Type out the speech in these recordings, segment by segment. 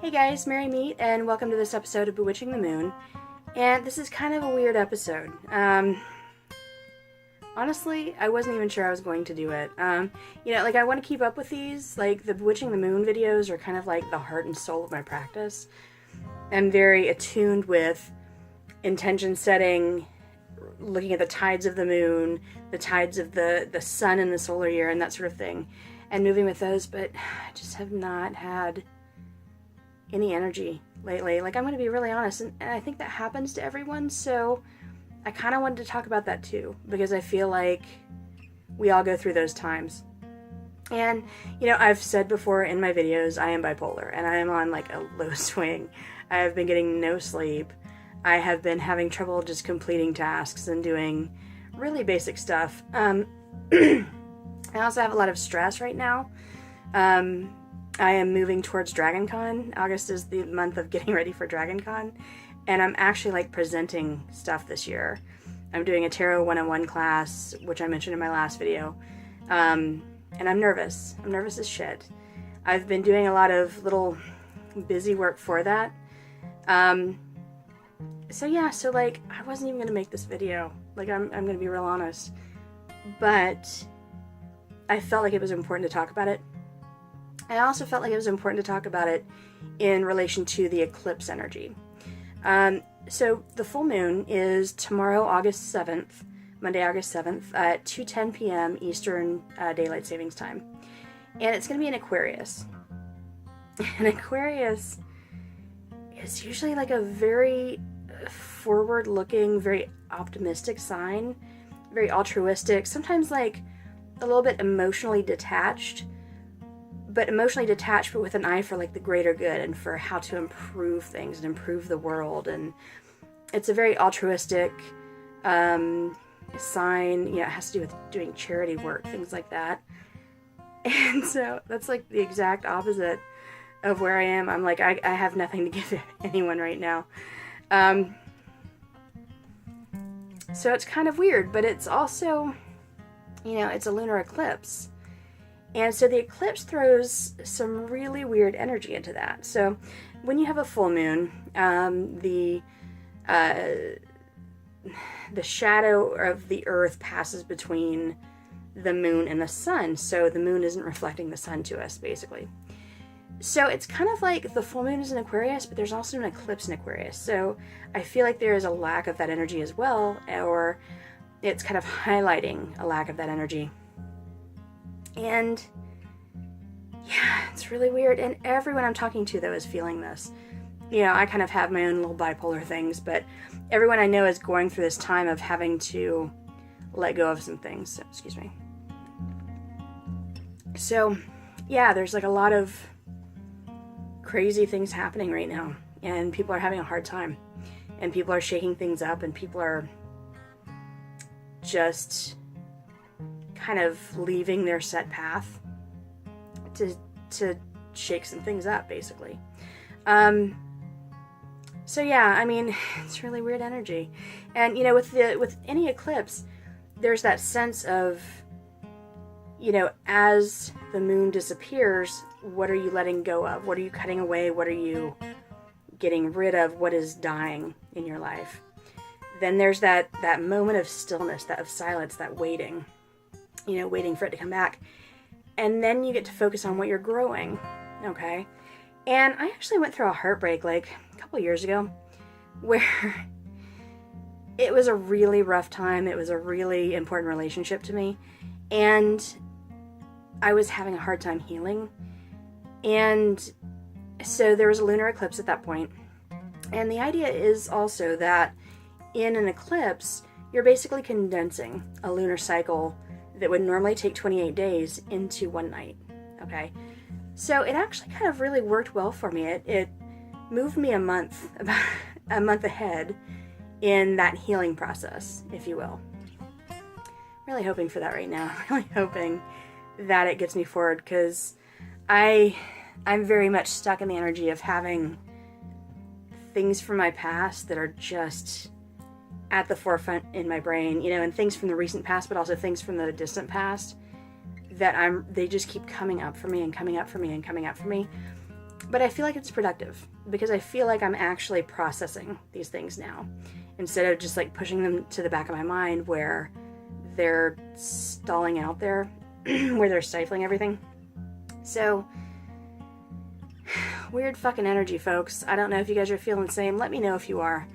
Hey guys, Mary Meet, and welcome to this episode of Bewitching the Moon. And this is kind of a weird episode. Honestly, I wasn't even sure I was going to do it. I want to keep up with these. Like, the Bewitching the Moon videos are kind of like the heart and soul of my practice. I'm very attuned with intention setting, looking at the tides of the moon, the tides of the sun in the solar year, and that sort of thing, and moving with those, but I just have not had any energy lately. Like, I'm going to be really honest, and I think that happens to everyone, so I kind of wanted to talk about that too, because I feel like we all go through those times. And, I've said before in my videos, I am bipolar, and I am on like a low swing. I have been getting no sleep. I have been having trouble just completing tasks and doing really basic stuff. I also have a lot of stress right now. I am moving towards DragonCon. August is the month of getting ready for DragonCon, and I'm actually like presenting stuff this year. I'm doing a Tarot 101 class, which I mentioned in my last video, and I'm nervous. I'm nervous as shit. I've been doing a lot of little busy work for that. So like, I wasn't even gonna make this video. Like, I'm gonna be real honest, but I felt like it was important to talk about it. I also felt like it was important to talk about it in relation to the eclipse energy. So the full moon is tomorrow, August 7th, Monday, August 7th, at 2:10 p.m. Eastern Daylight Savings Time. And it's going to be in Aquarius. And Aquarius is usually like a very forward-looking, very optimistic sign, very altruistic, sometimes like a little bit emotionally detached, but with an eye for like the greater good and for how to improve things and improve the world. And it's a very altruistic sign. It has to do with doing charity work, things like that. And so that's like the exact opposite of where I am. I'm like, I have nothing to give to anyone right now. So it's kind of weird, but it's also, it's a lunar eclipse. And so the eclipse throws some really weird energy into that. So when you have a full moon, the shadow of the earth passes between the moon and the sun. So the moon isn't reflecting the sun to us, basically. So it's kind of like the full moon is in Aquarius, but there's also an eclipse in Aquarius. So I feel like there is a lack of that energy as well, or it's kind of highlighting a lack of that energy. And yeah, it's really weird. And everyone I'm talking to, though, is feeling this. I kind of have my own little bipolar things, but everyone I know is going through this time of having to let go of some things. So, excuse me. So, yeah, there's like a lot of crazy things happening right now, and people are having a hard time, and people are shaking things up, and people are just kind of leaving their set path to shake some things up, basically. So yeah, it's really weird energy. And with any eclipse, there's that sense of, as the moon disappears, what are you letting go of? What are you cutting away? What are you getting rid of? What is dying in your life? Then there's that moment of stillness, of silence, that waiting, waiting for it to come back. And then you get to focus on what you're growing, okay? And I actually went through a heartbreak like a couple years ago where it was a really rough time. It was a really important relationship to me. And I was having a hard time healing. And so there was a lunar eclipse at that point. And the idea is also that in an eclipse, you're basically condensing a lunar cycle that would normally take 28 days into one night, okay? So it actually kind of really worked well for me. It moved me about a month ahead in that healing process, if you will. Really hoping for that right now. Really hoping that it gets me forward, because I'm very much stuck in the energy of having things from my past that are just at the forefront in my brain, and things from the recent past, but also things from the distant past that they just keep coming up for me and coming up for me and coming up for me. But I feel like it's productive because I feel like I'm actually processing these things now instead of just like pushing them to the back of my mind where they're stalling out there, where they're stifling everything. So, weird fucking energy, folks. I don't know if you guys are feeling the same. Let me know if you are.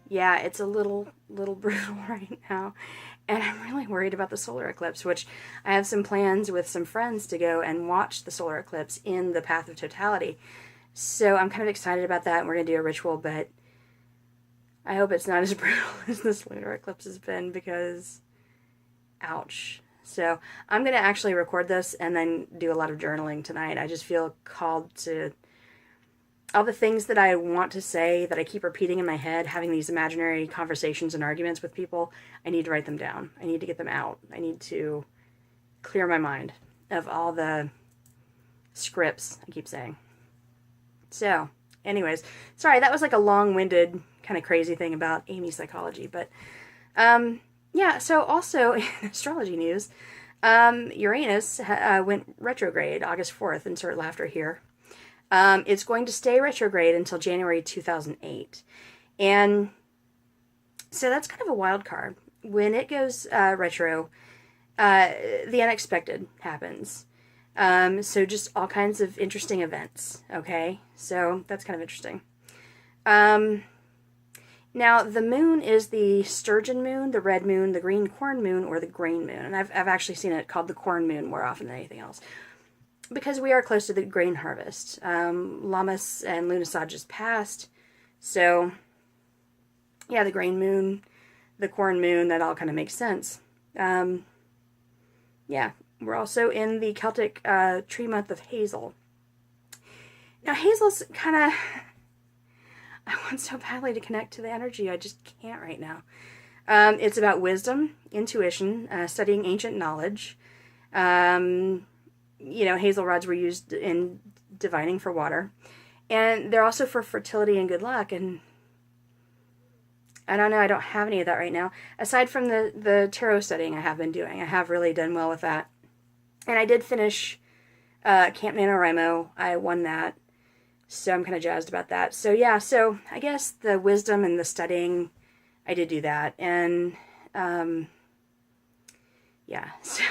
Yeah, it's a little brutal right now. And I'm really worried about the solar eclipse, which I have some plans with some friends to go and watch the solar eclipse in the path of totality. So I'm kind of excited about that, and we're going to do a ritual, but I hope it's not as brutal as this lunar eclipse has been, because ouch. So I'm going to actually record this and then do a lot of journaling tonight. I just feel called to all the things that I want to say that I keep repeating in my head, having these imaginary conversations and arguments with people. I need to write them down. I need to get them out. I need to clear my mind of all the scripts I keep saying. So, anyways, sorry, that was like a long-winded kind of crazy thing about Amy's psychology, but yeah, so also in astrology news, Uranus went retrograde August 4th, insert laughter here. It's going to stay retrograde until January 2008. And so that's kind of a wild card. When it goes retro, the unexpected happens. So just all kinds of interesting events, okay? So that's kind of interesting. Now, the moon is the sturgeon moon, the red moon, the green corn moon, or the grain moon. And I've actually seen it called the corn moon more often than anything else, because we are close to the grain harvest. Lammas and Lughnasadh just passed. So, yeah, the grain moon, the corn moon, that all kind of makes sense. Yeah, we're also in the Celtic tree month of Hazel. Now, Hazel's kind of... I want so badly to connect to the energy. I just can't right now. It's about wisdom, intuition, studying ancient knowledge. You know, hazel rods were used in divining for water. And they're also for fertility and good luck. And I don't know, I don't have any of that right now. Aside from the tarot studying I have been doing. I have really done well with that. And I did finish Camp NaNoWriMo. I won that. So I'm kind of jazzed about that. So yeah, so I guess the wisdom and the studying, I did do that. And yeah, so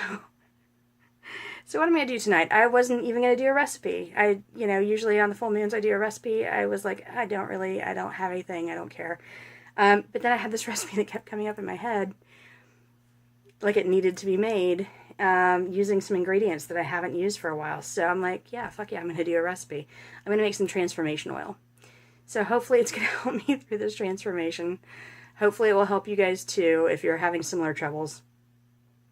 what am I going to do tonight? I wasn't even going to do a recipe. You know, usually on the full moons I do a recipe. I was like, I don't have anything, I don't care. But then I had this recipe that kept coming up in my head, like it needed to be made, using some ingredients that I haven't used for a while. So I'm like, yeah, fuck yeah, I'm going to do a recipe. I'm going to make some transformation oil. So hopefully it's going to help me through this transformation. Hopefully it will help you guys too if you're having similar troubles.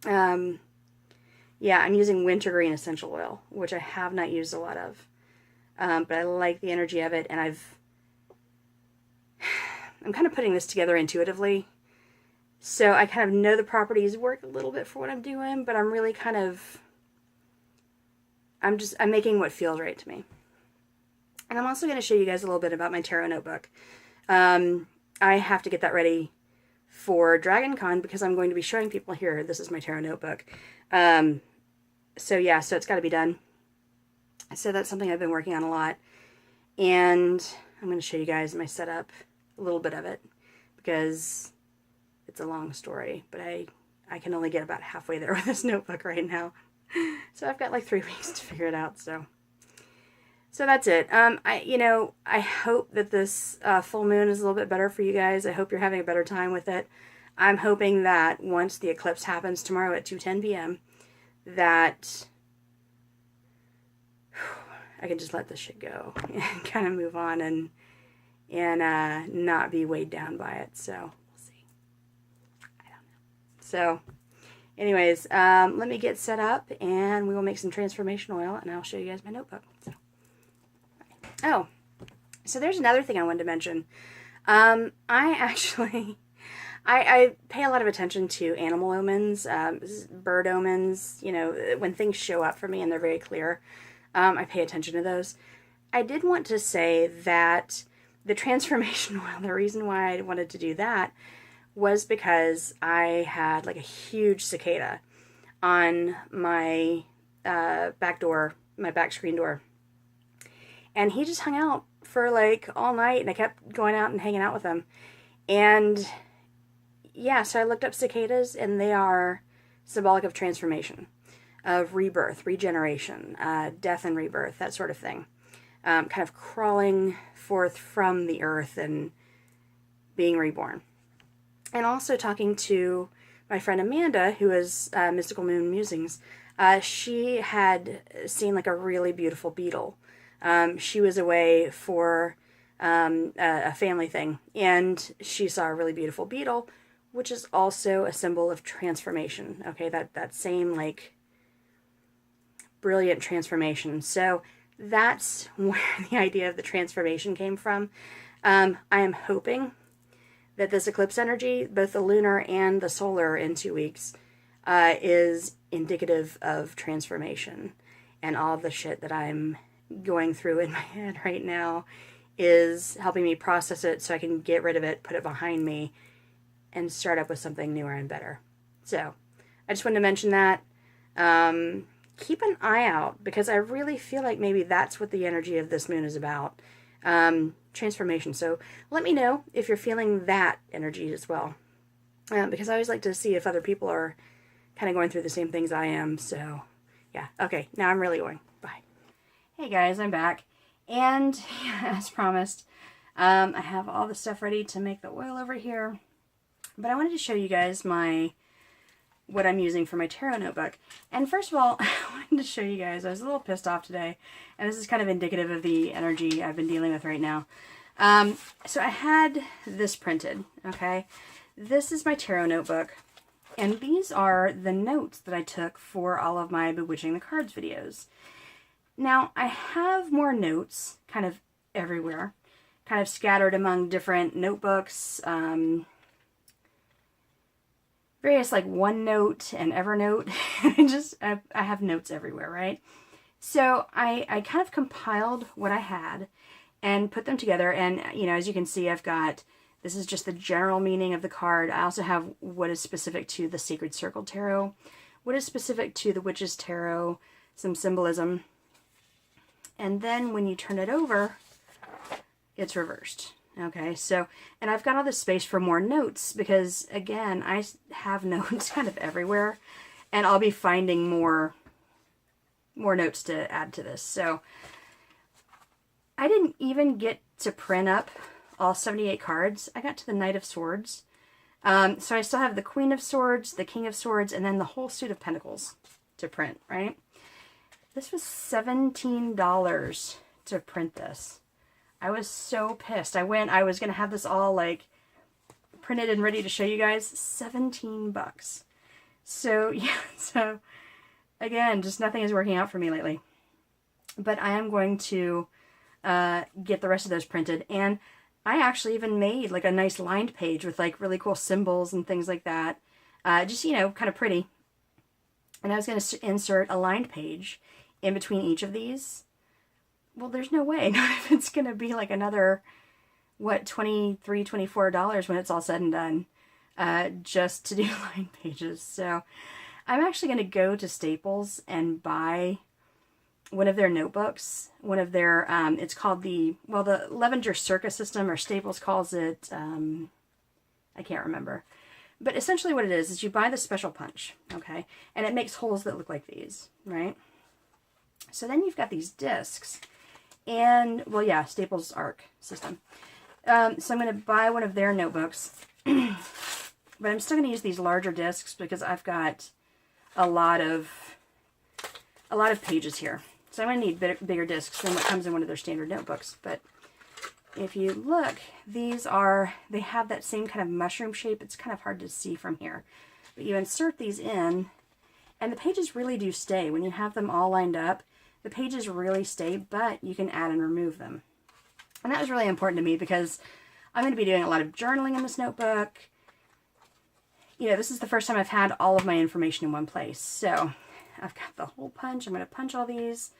Yeah, I'm using Wintergreen Essential Oil, which I have not used a lot of. But I like the energy of it, and I'm kind of putting this together intuitively. So I kind of know the properties work a little bit for what I'm doing, but I'm really kind of, I'm making what feels right to me. And I'm also going to show you guys a little bit about my tarot notebook. I have to get that ready for Dragon Con because I'm going to be showing people here, this is my tarot notebook. So yeah, so it's got to be done. So that's something I've been working on a lot. And I'm going to show you guys my setup, a little bit of it, because it's a long story, but I can only get about halfway there with this notebook right now. So I've got like 3 weeks to figure it out, so that's it. I hope that this full moon is a little bit better for you guys. I hope you're having a better time with it. I'm hoping that once the eclipse happens tomorrow at 2:10 p.m., that I can just let this shit go and kind of move on and not be weighed down by it. So we'll see. I don't know. So anyways, let me get set up and we will make some transformation oil and I'll show you guys my notebook. So, oh, so there's another thing I wanted to mention. I pay a lot of attention to animal omens, bird omens, you know, when things show up for me and they're very clear. I pay attention to those. I did want to say that the transformation oil, the reason why I wanted to do that was because I had like a huge cicada on my back door my back screen door. And he just hung out for like all night, and I kept going out and hanging out with him. And yeah, so I looked up cicadas, and they are symbolic of transformation, of rebirth, regeneration, death and rebirth, that sort of thing. Kind of crawling forth from the earth and being reborn. And also talking to my friend Amanda, who is Mystical Moon Musings. She had seen like a really beautiful beetle. She was away for a family thing, and she saw a really beautiful beetle, which is also a symbol of transformation. Okay, that same like brilliant transformation. So that's where the idea of the transformation came from. I am hoping that this eclipse energy, both the lunar and the solar in 2 weeks, is indicative of transformation. And all the shit that I'm going through in my head right now is helping me process it so I can get rid of it, put it behind me, and start up with something newer and better. So I just wanted to mention that. Keep an eye out, because I really feel like maybe that's what the energy of this moon is about. Transformation. So let me know if you're feeling that energy as well. Because I always like to see if other people are kind of going through the same things I am. So yeah. Okay. Now I'm really going. Bye. Hey guys, I'm back. And as promised, I have all the stuff ready to make the oil over here. But I wanted to show you guys what I'm using for my tarot notebook. And first of all, I wanted to show you guys, I was a little pissed off today, and this is kind of indicative of the energy I've been dealing with right now. So I had this printed, okay? This is my tarot notebook, and these are the notes that I took for all of my Bewitching the Cards videos. Now, I have more notes kind of everywhere, kind of scattered among different notebooks, various like OneNote and Evernote. I have notes everywhere, right? So I kind of compiled what I had and put them together. And, you know, as you can see, I've got, this is just the general meaning of the card. I also have what is specific to the Sacred Circle Tarot, what is specific to the Witch's Tarot, some symbolism. And then when you turn it over, it's reversed. Okay, so, and I've got all this space for more notes because, again, I have notes kind of everywhere, and I'll be finding more notes to add to this. So I didn't even get to print up all 78 cards. I got to the Knight of Swords. So I still have the Queen of Swords, the King of Swords, and then the whole suit of Pentacles to print, right? This was $17 to print this. I was so pissed. I was going to have this all like printed and ready to show you guys. 17 bucks. So yeah, so again, just nothing is working out for me lately. But I am going to get the rest of those printed. And I actually even made like a nice lined page with like really cool symbols and things like that. Just, you know, kind of pretty. And I was going to insert a lined page in between each of these. Well, there's no way. Not if it's going to be like another, what, $23, $24 when it's all said and done, just to do line pages. So I'm actually going to go to Staples and buy one of their notebooks, one of their, it's called the Levenger Circus System, or Staples calls it, I can't remember. But essentially what it is you buy the special punch, okay? And it makes holes that look like these, right? So then you've got these discs. And, well, yeah, Staples Arc System. So I'm going to buy one of their notebooks. But I'm still going to use these larger discs because I've got a lot of pages here. So I'm going to need bigger discs than what comes in one of their standard notebooks. But if you look, they have that same kind of mushroom shape. It's kind of hard to see from here. But you insert these in, and the pages really do stay. When you have them all lined up, the pages really stay, but you can add and remove them. And that was really important to me because I'm going to be doing a lot of journaling in this notebook. You know, this is the first time I've had all of my information in one place. So I've got the whole punch. I'm going to punch all these,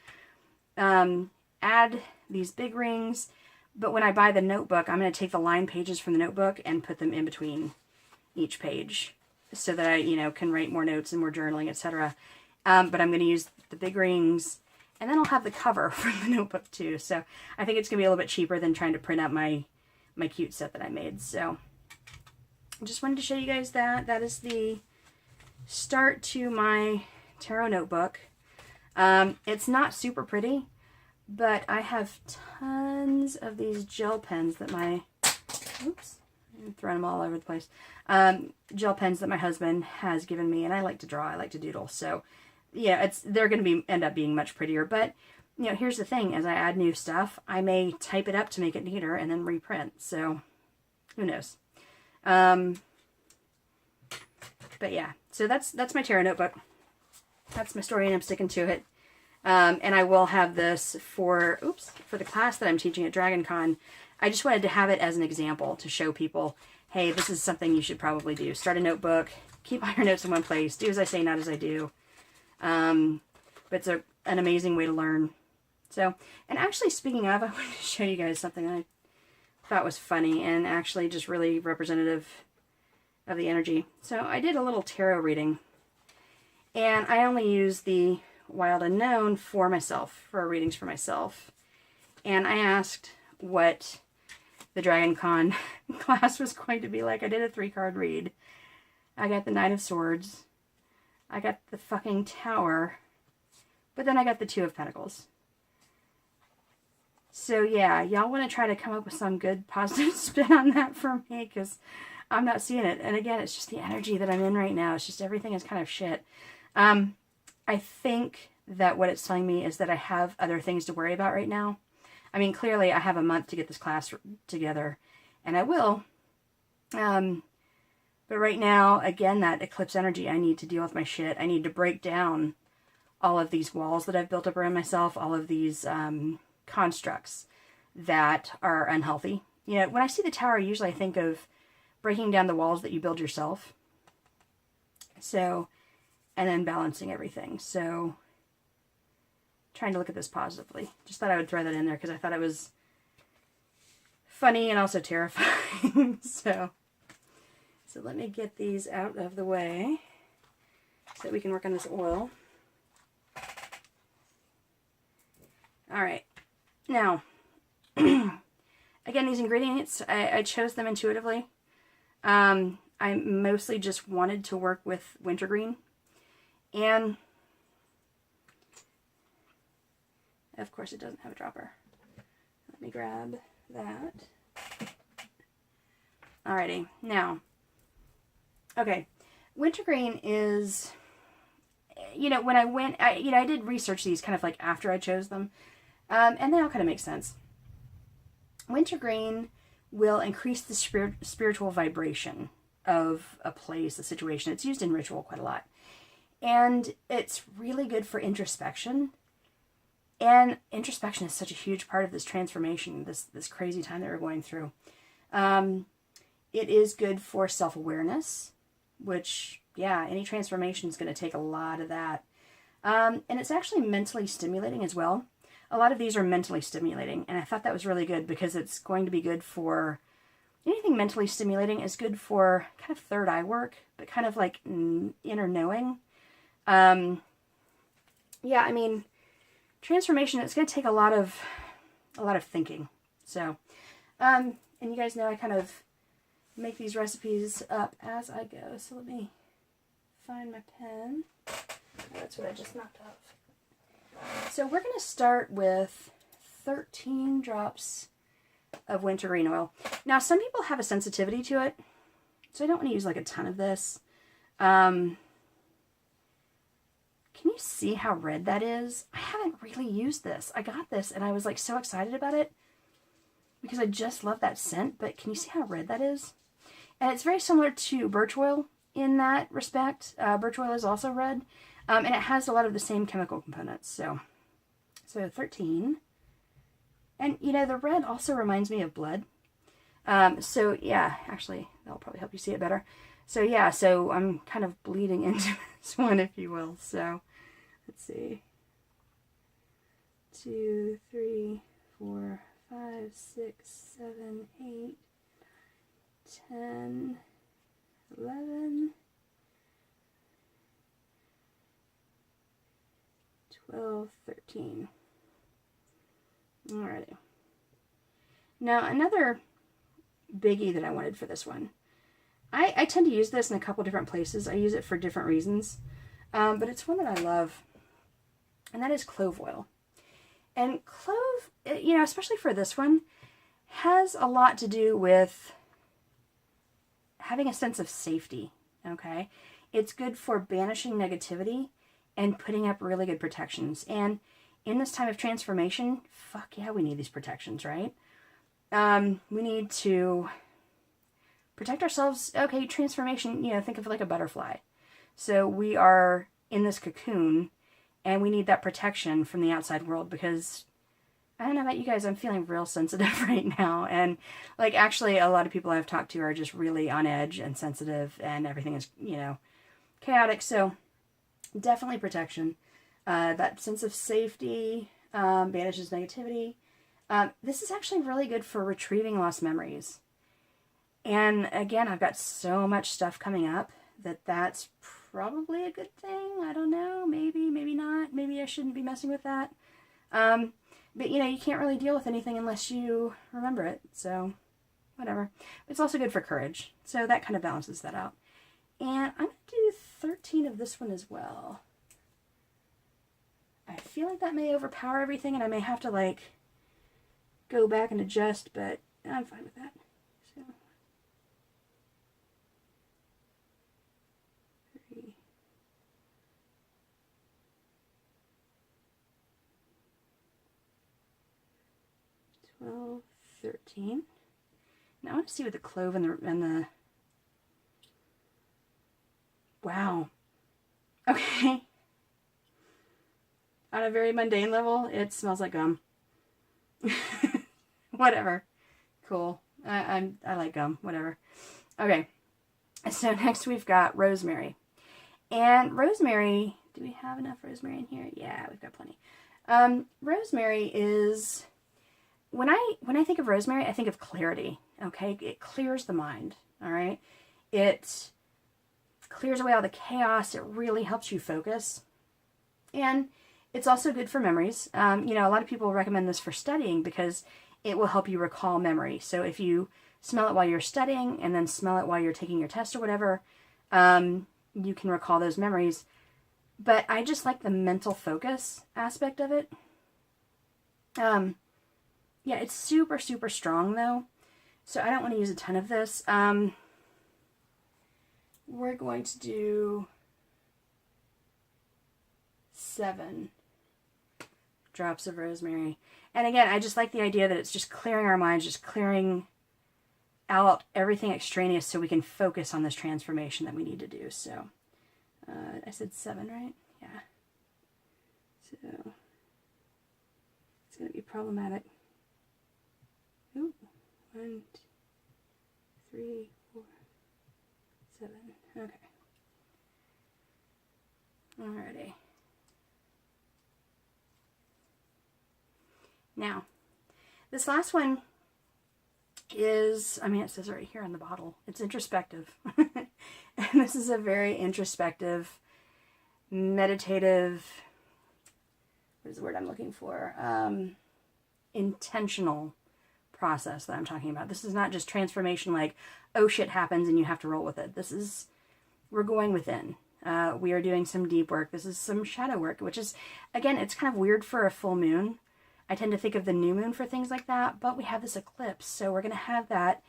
add these big rings. But when I buy the notebook, I'm going to take the line pages from the notebook and put them in between each page so that I, you know, can write more notes and more journaling, etc. But I'm going to use the big rings And then I'll have the cover for the notebook too. So I think it's going to be a little bit cheaper than trying to print out my cute set that I made. So I just wanted to show you guys that. That is the start to my tarot notebook. It's not super pretty, but I have tons of these gel pens that oops, I'm throwing them all over the place. Gel pens that my husband has given me, and I like to draw, I like to doodle. So yeah, they're going to end up being much prettier. But you know, here's the thing: as I add new stuff, I may type it up to make it neater and then reprint. So who knows? But yeah, so that's my tarot notebook. That's my story, and I'm sticking to it. And I will have this for the class that I'm teaching at Dragon Con. I just wanted to have it as an example to show people, hey, this is something you should probably do. Start a notebook, keep all your notes in one place, do as I say, not as I do. But it's an amazing way to learn. So, and actually, speaking of, I wanted to show you guys something I thought was funny and actually just really representative of the energy. So I did a little tarot reading, and I only use the Wild Unknown for myself, for readings for myself. And I asked what the Dragon Con class was going to be like. I did a 3-card read. I got the Knight of Swords. I got the fucking Tower. But then I got the 2 of Pentacles. So yeah, y'all want to try to come up with some good positive spin on that for me, because I'm not seeing it. And again, it's just the energy that I'm in right now. It's just everything is kind of shit. I think that what it's telling me is that I have other things to worry about right now. I mean, clearly I have a month to get this class together, and I will. But right now, again, that eclipse energy, I need to deal with my shit. I need to break down all of these walls that I've built up around myself, all of these constructs that are unhealthy. You know, when I see the Tower, usually I think of breaking down the walls that you build yourself. So, and then balancing everything. So, trying to look at this positively. Just thought I would throw that in there because I thought it was funny and also terrifying. So let me get these out of the way so that we can work on this oil. All right. Now, again, these ingredients, I chose them intuitively. I mostly just wanted to work with wintergreen. And, of course, it doesn't have a dropper. Let me grab that. Alrighty. Now, okay. Wintergreen is, you know, when I went, I did research these kind of like after I chose them. And they all kind of make sense. Wintergreen will increase the spiritual vibration of a place, a situation. It's used in ritual quite a lot. And it's really good for introspection. And introspection is such a huge part of this transformation, this crazy time that we're going through. It is good for self-awareness, which, yeah, any transformation is going to take a lot of that. And it's actually mentally stimulating as well. A lot of these are mentally stimulating, and I thought that was really good because it's going to be good for anything mentally stimulating is good for kind of third eye work, but kind of like inner knowing. Yeah, I mean, transformation, it's going to take a lot of thinking. So, and you guys know I kind of make these recipes up as I go. So let me find my pen. That's what I just knocked off. So we're going to start with 13 drops of wintergreen oil. Now, some people have a sensitivity to it, so I don't want to use like a ton of this. Can you see how red that is? I haven't really used this. I got this and I was like so excited about it because I just love that scent, but can you see how red that is? And it's very similar to birch oil in that respect. Birch oil is also red, and it has a lot of the same chemical components. So 13. And, you know, the red also reminds me of blood. So, yeah, actually, that'll probably help you see it better. So, yeah, so I'm kind of bleeding into this one, if you will. So, let's see. 2, 3, 4, 5, 6, 7, 8, 10, 11, 12, 13. Alrighty. Now, another biggie that I wanted for this one. I tend to use this in a couple different places. I use it for different reasons. But it's one that I love. And that is clove oil. And clove, you know, especially for this one, has a lot to do with having a sense of safety, okay? It's good for banishing negativity and putting up really good protections. And in this time of transformation, fuck yeah, we need these protections, right? We need to protect ourselves. Okay, transformation, you know, think of it like a butterfly. So we are in this cocoon, and we need that protection from the outside world because, I don't know about you guys, I'm feeling real sensitive right now. And, like, actually, a lot of people I've talked to are just really on edge and sensitive, and everything is, you know, chaotic. So, definitely protection. That sense of safety banishes negativity. This is actually really good for retrieving lost memories. And, again, I've got so much stuff coming up that's probably a good thing. I don't know. Maybe, maybe not. Maybe I shouldn't be messing with that. But, you know, you can't really deal with anything unless you remember it. So, whatever. It's also good for courage. So that kind of balances that out. And I'm going to do 13 of this one as well. I feel like that may overpower everything, and I may have to, like, go back and adjust, but I'm fine with that. So, 3, 12, 13. Now I want to see what the clove and the wow. Okay. On a very mundane level, it smells like gum. Whatever. Cool. I like gum. Whatever. Okay. So next we've got rosemary. And rosemary, do we have enough rosemary in here? Yeah, we've got plenty. Rosemary is, when I think of rosemary, I think of clarity. Okay? It clears the mind. All right? It clears away all the chaos. It really helps you focus. And it's also good for memories. You know, a lot of people recommend this for studying because it will help you recall memory. So if you smell it while you're studying and then smell it while you're taking your test or whatever, you can recall those memories. But I just like the mental focus aspect of it. Yeah, it's super, super strong though. So I don't want to use a ton of this. We're going to do 7 drops of rosemary. And again, I just like the idea that it's just clearing our minds, just clearing out everything extraneous so we can focus on this transformation that we need to do. So, I said 7, right? Yeah. So, it's going to be problematic. Ooh, 1, 2, 3, 4, 7. Okay. Alrighty. Now, this last one is, I mean, it says right here on the bottle, it's introspective. And this is a very introspective, meditative, what is the word I'm looking for? Intentional process that I'm talking about. This is not just transformation like, oh shit happens and you have to roll with it. This is, we're going within. We are doing some deep work. This is some shadow work, which is, again, it's kind of weird for a full moon. I tend to think of the new moon for things like that, but we have this eclipse, so we're going to have that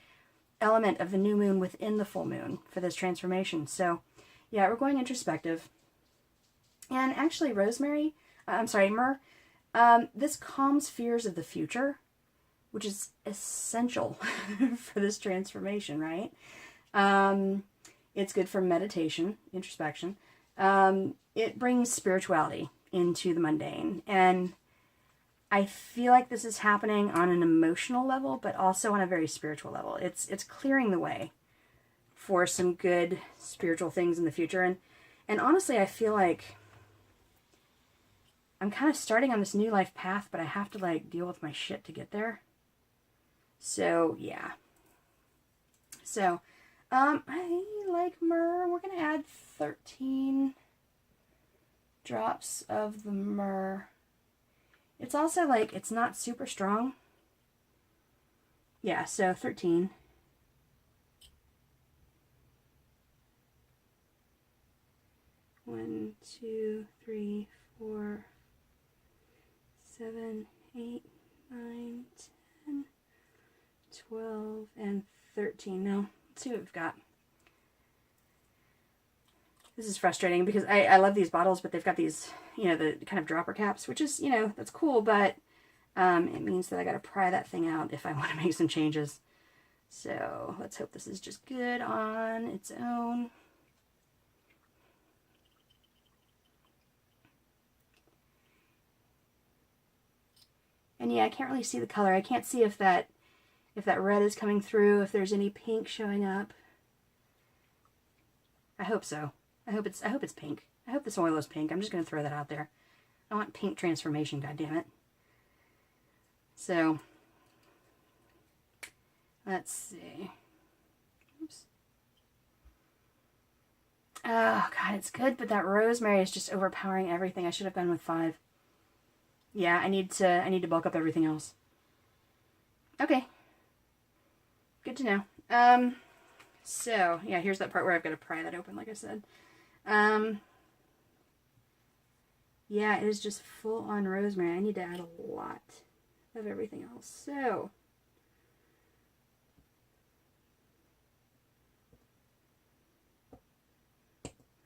element of the new moon within the full moon for this transformation. So, yeah, we're going introspective. And actually, rosemary, myrrh, this calms fears of the future, which is essential for this transformation, right? It's good for meditation, introspection. It brings spirituality into the mundane, and I feel like this is happening on an emotional level, but also on a very spiritual level. It's clearing the way for some good spiritual things in the future. And honestly, I feel like I'm kind of starting on this new life path, but I have to, like, deal with my shit to get there. So, yeah. So, I like myrrh. We're going to add 13 drops of the myrrh. It's also like, it's not super strong. Yeah, so 13. One, two, three, 4, 7, 8, 9, 10, 12, and 13. Now, let's see what we've got. This is frustrating because I love these bottles, but they've got these, you know, the kind of dropper caps, which is, you know, that's cool, but it means that I gotta pry that thing out if I want to make some changes. So let's hope this is just good on its own. And yeah, I can't really see the color. I can't see if that red is coming through, if there's any pink showing up. I hope so. I hope it's pink. I hope this oil is pink. I'm just going to throw that out there. I want pink transformation, goddammit. So, let's see. Oops. Oh, God, it's good, but that rosemary is just overpowering everything. I should have gone with 5. Yeah, I need to bulk up everything else. Okay. Good to know. So, yeah, here's that part where I've got to pry that open, like I said. Yeah, it is just full on rosemary. I need to add a lot of everything else. So,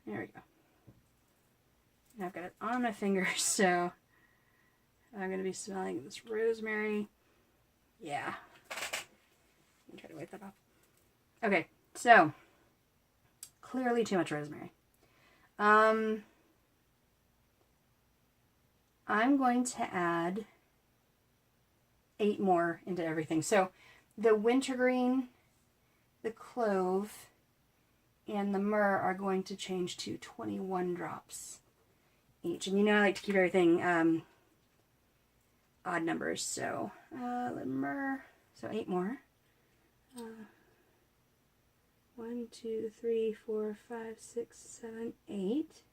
there we go. And I've got it on my fingers, so I'm going to be smelling this rosemary. Yeah. Let me try to wipe that off. Okay, so clearly too much rosemary. I'm going to add 8 more into everything. So the wintergreen, the clove, and the myrrh are going to change to 21 drops each. And you know I like to keep everything odd numbers. So the myrrh, so 8 more. 1, 2, 3, 4, 5, 6, 7, 8.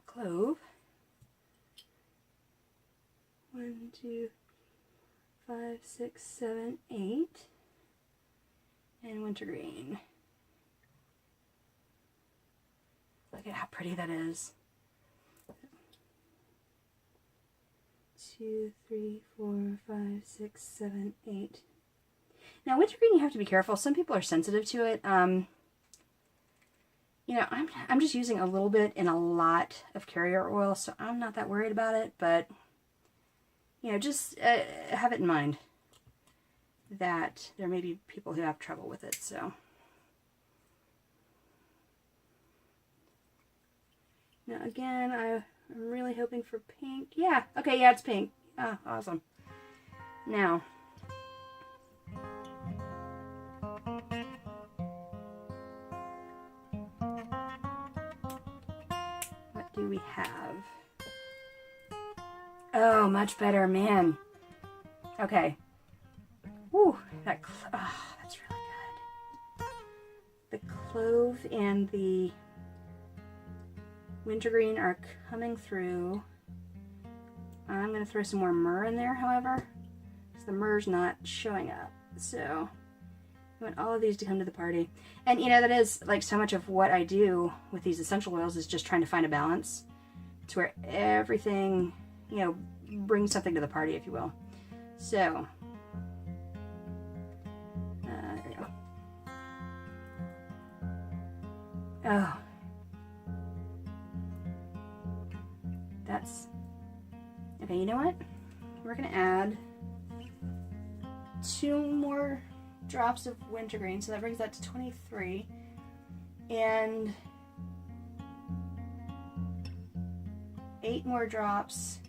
Clove. 1, 2, 5, 6, 7, 8. And wintergreen. Look at how pretty that is. 2, 3, 4, 5, 6, 7, 8. Now, wintergreen, you have to be careful. Some people are sensitive to it. You know, I'm just using a little bit in a lot of carrier oil, so I'm not that worried about it. But, you know, just have it in mind that there may be people who have trouble with it. So, now again, I'm really hoping for pink. Yeah, okay, yeah, it's pink. Ah, awesome. Now, what do we have? Oh, much better, man. Okay. Woo, that's really good. The clove and the wintergreen are coming through. I'm going to throw some more myrrh in there, however, because the myrrh's not showing up. So, I want all of these to come to the party. And, you know, that is, like, so much of what I do with these essential oils is just trying to find a balance to where everything, you know, brings something to the party, if you will. So, there we go. Oh. That's... Okay, you know what? We're going to add 2 more drops of wintergreen, so that brings that to 23. And 8 more drops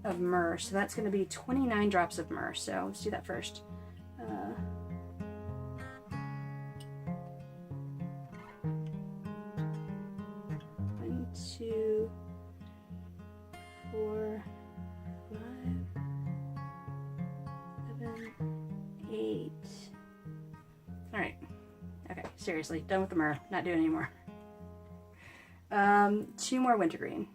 of myrrh, so that's going to be 29 drops of myrrh. So let's do that first. 1, 2, 4, 5, 7, 8. All right. Okay, seriously, done with the myrrh. Not doing anymore. 2 more wintergreen.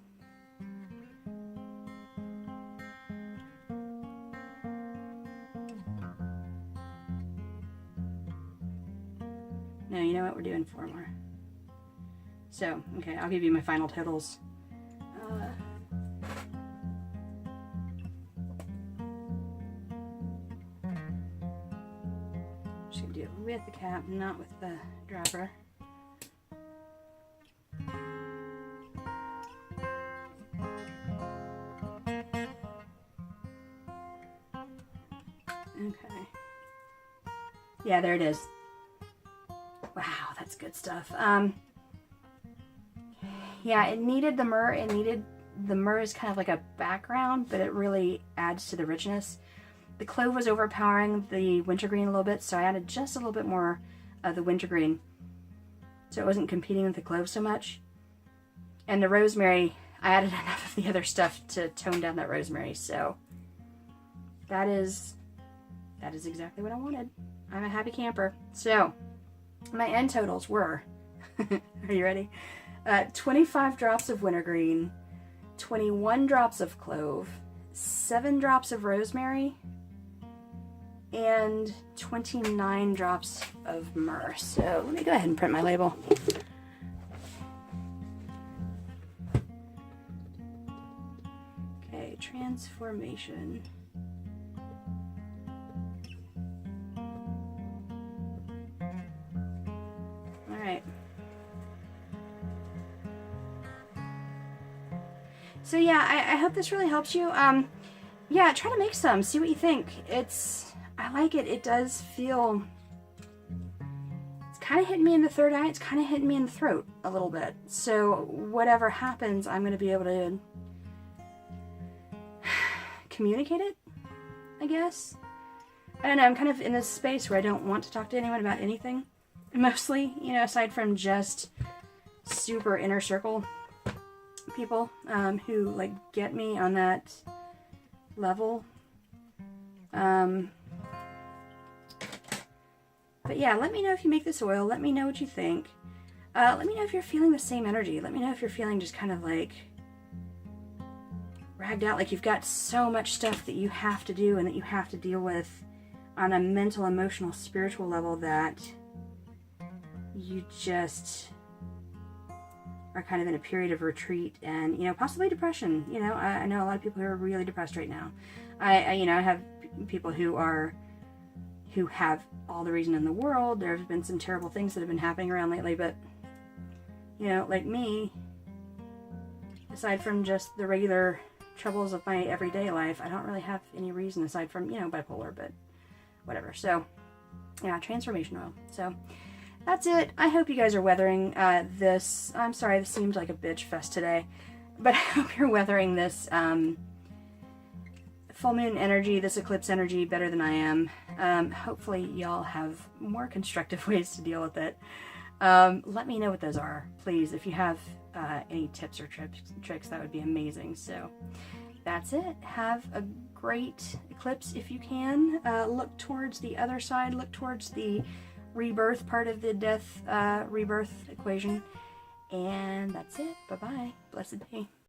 No, you know what? We're doing 4 more. So, okay, I'll give you my final totals. Just gonna do it with the cap, not with the dropper. Okay. Yeah, there it is. Wow, that's good stuff. Yeah, it needed the myrrh. The myrrh is kind of like a background, but it really adds to the richness. The clove was overpowering the wintergreen a little bit, so I added just a little bit more of the wintergreen, so it wasn't competing with the clove so much. And the rosemary, I added enough of the other stuff to tone down that rosemary, so that is exactly what I wanted. I'm a happy camper. So my end totals were, are you ready? 25 drops of wintergreen, 21 drops of clove, 7 drops of rosemary, and 29 drops of myrrh. So let me go ahead and print my label. Okay, transformation. All right. So yeah, I hope this really helps you. Yeah, try to make some. See what you think. I like it. It does feel... It's kind of hitting me in the third eye. It's kind of hitting me in the throat a little bit. So whatever happens, I'm going to be able to communicate it, I guess. I don't know. I'm kind of in this space where I don't want to talk to anyone about anything. Mostly, you know, aside from just super inner circle people who like get me on that level. But yeah, let me know if you make this oil. Let me know what you think. Let me know if you're feeling the same energy. Let me know if you're feeling just kind of like ragged out, like you've got so much stuff that you have to do and that you have to deal with on a mental, emotional, spiritual level that you just are kind of in a period of retreat and, you know, possibly depression. You know, I know a lot of people who are really depressed right now. I have people who have all the reason in the world. There have been some terrible things that have been happening around lately, but, you know, like me, aside from just the regular troubles of my everyday life, I don't really have any reason aside from, you know, bipolar, but whatever. So, yeah, transformation oil. So, that's it. I hope you guys are weathering this. I'm sorry, this seemed like a bitch fest today, but I hope you're weathering this full moon energy, this eclipse energy better than I am. Hopefully y'all have more constructive ways to deal with it. Let me know what those are, please. If you have any tips or tricks, that would be amazing. So that's it. Have a great eclipse if you can. Look towards the other side. Look towards the rebirth part of the death rebirth equation. And that's it. Bye-bye. Blessed day.